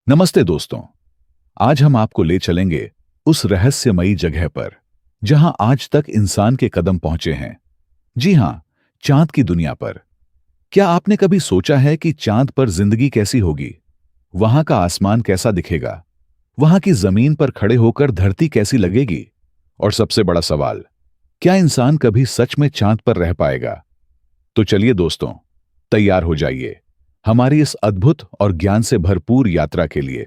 नमस्ते दोस्तों। आज हम आपको ले चलेंगे उस रहस्यमयी जगह पर जहां आज तक इंसान के कदम पहुंचे हैं। जी हां, चांद की दुनिया पर। क्या आपने कभी सोचा है कि चांद पर जिंदगी कैसी होगी? वहां का आसमान कैसा दिखेगा? वहां की जमीन पर खड़े होकर धरती कैसी लगेगी? और सबसे बड़ा सवाल, क्या इंसान कभी सच में चांद पर रह पाएगा? तो चलिए दोस्तों, तैयार हो जाइए हमारी इस अद्भुत और ज्ञान से भरपूर यात्रा के लिए।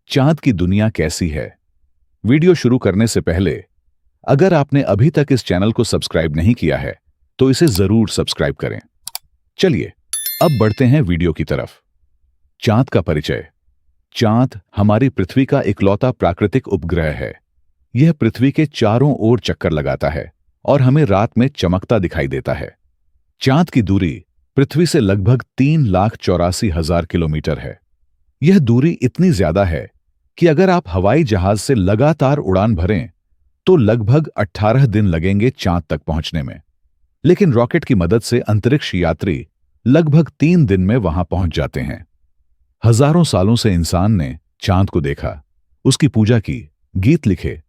चांद की दुनिया कैसी है? वीडियो शुरू करने से पहले अगर आपने अभी तक इस चैनल को सब्सक्राइब नहीं किया है तो इसे जरूर सब्सक्राइब करें। चलिए अब बढ़ते हैं वीडियो की तरफ। चांद का परिचय। चांद हमारी पृथ्वी का इकलौता प्राकृतिक उपग्रह है। यह पृथ्वी के चारों ओर चक्कर लगाता है और हमें रात में चमकता दिखाई देता है। चांद की दूरी पृथ्वी से लगभग 3,84,000 किलोमीटर है। यह दूरी इतनी ज्यादा है कि अगर आप हवाई जहाज से लगातार उड़ान भरें तो लगभग 18 दिन लगेंगे चांद तक पहुंचने में। लेकिन रॉकेट की मदद से अंतरिक्ष यात्री लगभग 3 दिन में वहां पहुंच जाते हैं। हजारों सालों से इंसान ने चांद को देखा, उसकी पूजा की, गीत लिखे,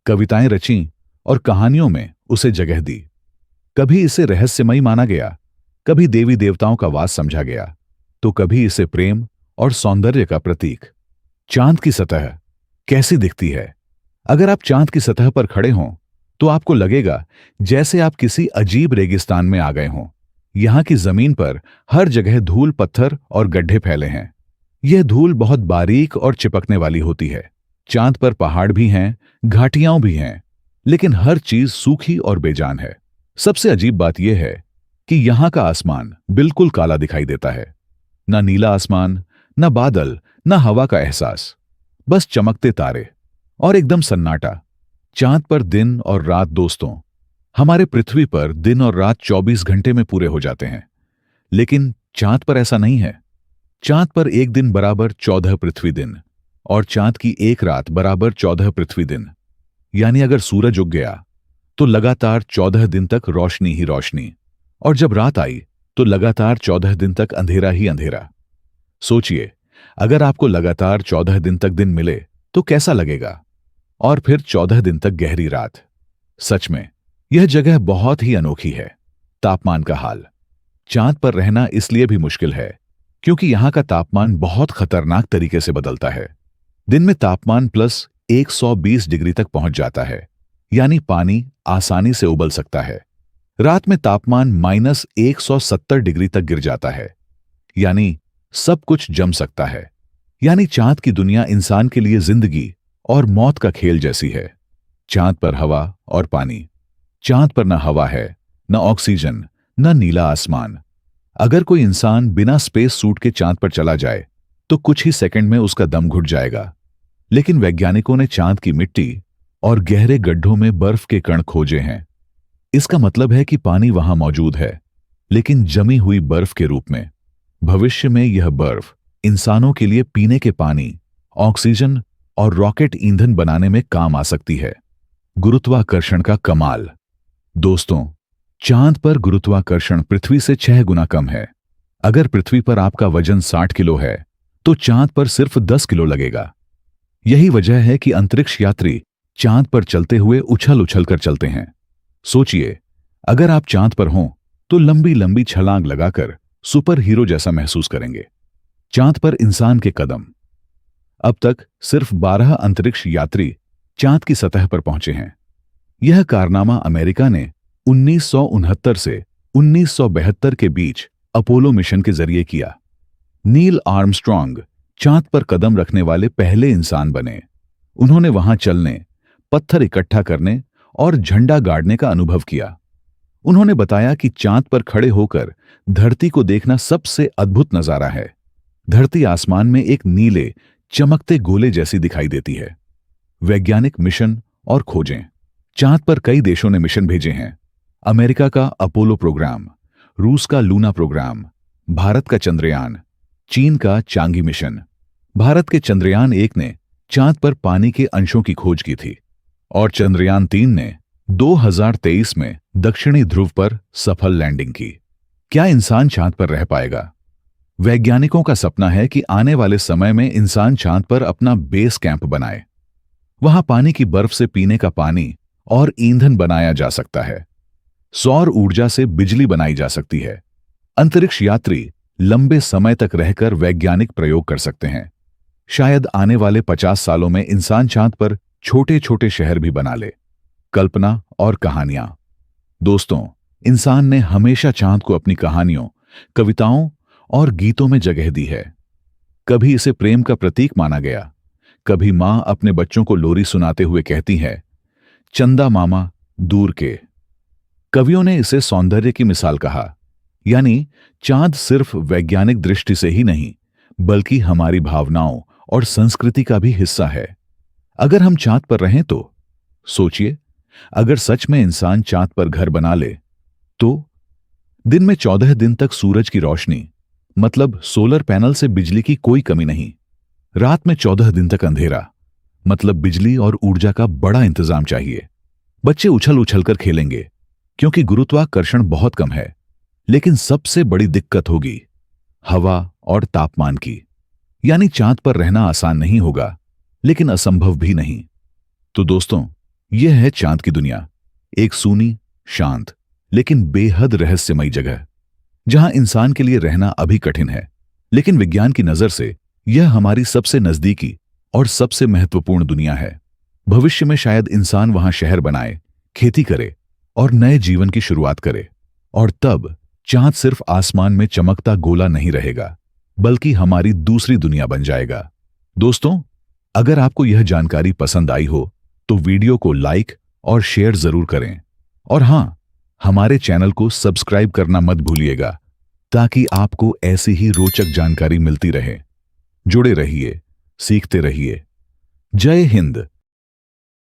कविताएं रचीं और कहानियों में उसे जगह दी। कभी इसे रहस्यमयी माना गया, कभी देवी देवताओं का वास समझा गया, तो कभी इसे प्रेम और सौंदर्य का प्रतीक। चांद की सतह कैसी दिखती है? अगर आप चांद की सतह पर खड़े हों तो आपको लगेगा जैसे आप किसी अजीब रेगिस्तान में आ गए हों। यहां की जमीन पर हर जगह धूल, पत्थर और गड्ढे फैले हैं। यह धूल बहुत बारीक और चिपकने वाली होती है। चांद पर पहाड़ भी हैं, घाटियां भी हैं, लेकिन हर चीज सूखी और बेजान है। सबसे अजीब बात यह है कि यहां का आसमान बिल्कुल काला दिखाई देता है। न नीला आसमान, न बादल, न हवा का एहसास, बस चमकते तारे और एकदम सन्नाटा। चांद पर दिन और रात दोस्तों, हमारे पृथ्वी पर दिन और रात 24 घंटे में पूरे हो जाते हैं, लेकिन चांद पर ऐसा नहीं है। चांद पर एक दिन बराबर 14 पृथ्वी दिन और चांद की एक रात बराबर 14 पृथ्वी दिन। यानी अगर सूरज उग गया तो लगातार 14 दिन तक रोशनी ही रोशनी, और जब रात आई तो लगातार 14 दिन तक अंधेरा ही अंधेरा। सोचिए, अगर आपको लगातार 14 दिन तक दिन मिले तो कैसा लगेगा? और फिर 14 दिन तक गहरी रात। सच में यह जगह बहुत ही अनोखी है। तापमान का हाल। चांद पर रहना इसलिए भी मुश्किल है क्योंकि यहां का तापमान बहुत खतरनाक तरीके से बदलता है। दिन में तापमान प्लस 120 डिग्री तक पहुंच जाता है, यानी पानी आसानी से उबल सकता है। रात में तापमान माइनस 170 डिग्री तक गिर जाता है, यानी सब कुछ जम सकता है। यानी चांद की दुनिया इंसान के लिए जिंदगी और मौत का खेल जैसी है। चांद पर हवा और पानी। चांद पर न हवा है, न ऑक्सीजन, न नीला आसमान। अगर कोई इंसान बिना स्पेस सूट के चांद पर चला जाए तो कुछ ही सेकंड में उसका दम घुट जाएगा। लेकिन वैज्ञानिकों ने चांद की मिट्टी और गहरे गड्ढों में बर्फ के कण खोजे हैं। इसका मतलब है कि पानी वहां मौजूद है, लेकिन जमी हुई बर्फ के रूप में। भविष्य में यह बर्फ इंसानों के लिए पीने के पानी, ऑक्सीजन और रॉकेट ईंधन बनाने में काम आ सकती है। गुरुत्वाकर्षण का कमाल। दोस्तों, चांद पर गुरुत्वाकर्षण पृथ्वी से 6 गुना कम है। अगर पृथ्वी पर आपका वजन 60 किलो है तो चांद पर सिर्फ 10 किलो लगेगा। यही वजह है कि अंतरिक्ष यात्री चांद पर चलते हुए उछल उछल कर चलते हैं। सोचिए, अगर आप चांद पर हों तो लंबी लंबी छलांग लगाकर सुपर हीरो जैसा महसूस करेंगे। चांद पर इंसान के कदम। अब तक सिर्फ 12 अंतरिक्ष यात्री चांद की सतह पर पहुंचे हैं। यह कारनामा अमेरिका ने 1969 से 1972 के बीच अपोलो मिशन के जरिए किया। नील आर्मस्ट्रॉन्ग चांद पर कदम रखने वाले पहले इंसान बने। उन्होंने वहां चलने, पत्थर इकट्ठा करने और झंडा गाड़ने का अनुभव किया। उन्होंने बताया कि चांद पर खड़े होकर धरती को देखना सबसे अद्भुत नजारा है। धरती आसमान में एक नीले चमकते गोले जैसी दिखाई देती है। वैज्ञानिक मिशन और खोजें। चांद पर कई देशों ने मिशन भेजे हैं। अमेरिका का अपोलो प्रोग्राम, रूस का लूना प्रोग्राम, भारत का चंद्रयान, चीन का चांगी मिशन। भारत के चंद्रयान 1 ने चांद पर पानी के अंशों की खोज की थी और चंद्रयान 3 ने 2023 में दक्षिणी ध्रुव पर सफल लैंडिंग की। क्या इंसान चांद पर रह पाएगा? वैज्ञानिकों का सपना है कि आने वाले समय में इंसान चांद पर अपना बेस कैंप बनाए। वहां पानी की बर्फ से पीने का पानी और ईंधन बनाया जा सकता है। सौर ऊर्जा से बिजली बनाई जा सकती है। अंतरिक्ष यात्री लंबे समय तक रहकर वैज्ञानिक प्रयोग कर सकते हैं। शायद आने वाले 50 सालों में इंसान चांद पर छोटे छोटे शहर भी बना ले। कल्पना और कहानियां। दोस्तों, इंसान ने हमेशा चांद को अपनी कहानियों, कविताओं और गीतों में जगह दी है। कभी इसे प्रेम का प्रतीक माना गया, कभी मां अपने बच्चों को लोरी सुनाते हुए कहती है, चंदा मामा दूर के। कवियों ने इसे सौंदर्य की मिसाल कहा, यानी चांद सिर्फ वैज्ञानिक दृष्टि से ही नहीं, बल्कि हमारी भावनाओं और संस्कृति का भी हिस्सा है। अगर हम चांद पर रहें तो सोचिए, अगर सच में इंसान चांद पर घर बना ले तो दिन में 14 दिन तक सूरज की रोशनी, मतलब सोलर पैनल से बिजली की कोई कमी नहीं। रात में 14 दिन तक अंधेरा, मतलब बिजली और ऊर्जा का बड़ा इंतजाम चाहिए। बच्चे उछल उछल कर खेलेंगे क्योंकि गुरुत्वाकर्षण बहुत कम है। लेकिन सबसे बड़ी दिक्कत होगी हवा और तापमान की। यानी चांद पर रहना आसान नहीं होगा, लेकिन असंभव भी नहीं। तो दोस्तों, यह है चांद की दुनिया, एक सूनी, शांत लेकिन बेहद रहस्यमयी जगह, जहां इंसान के लिए रहना अभी कठिन है। लेकिन विज्ञान की नजर से यह हमारी सबसे नजदीकी और सबसे महत्वपूर्ण दुनिया है। भविष्य में शायद इंसान वहां शहर बनाए, खेती करे और नए जीवन की शुरुआत करे। और तब चांद सिर्फ आसमान में चमकता गोला नहीं रहेगा, बल्कि हमारी दूसरी दुनिया बन जाएगा। दोस्तों, अगर आपको यह जानकारी पसंद आई हो तो वीडियो को लाइक और शेयर जरूर करें। और हां, हमारे चैनल को सब्सक्राइब करना मत भूलिएगा, ताकि आपको ऐसी ही रोचक जानकारी मिलती रहे। जुड़े रहिए, सीखते रहिए। जय हिंद।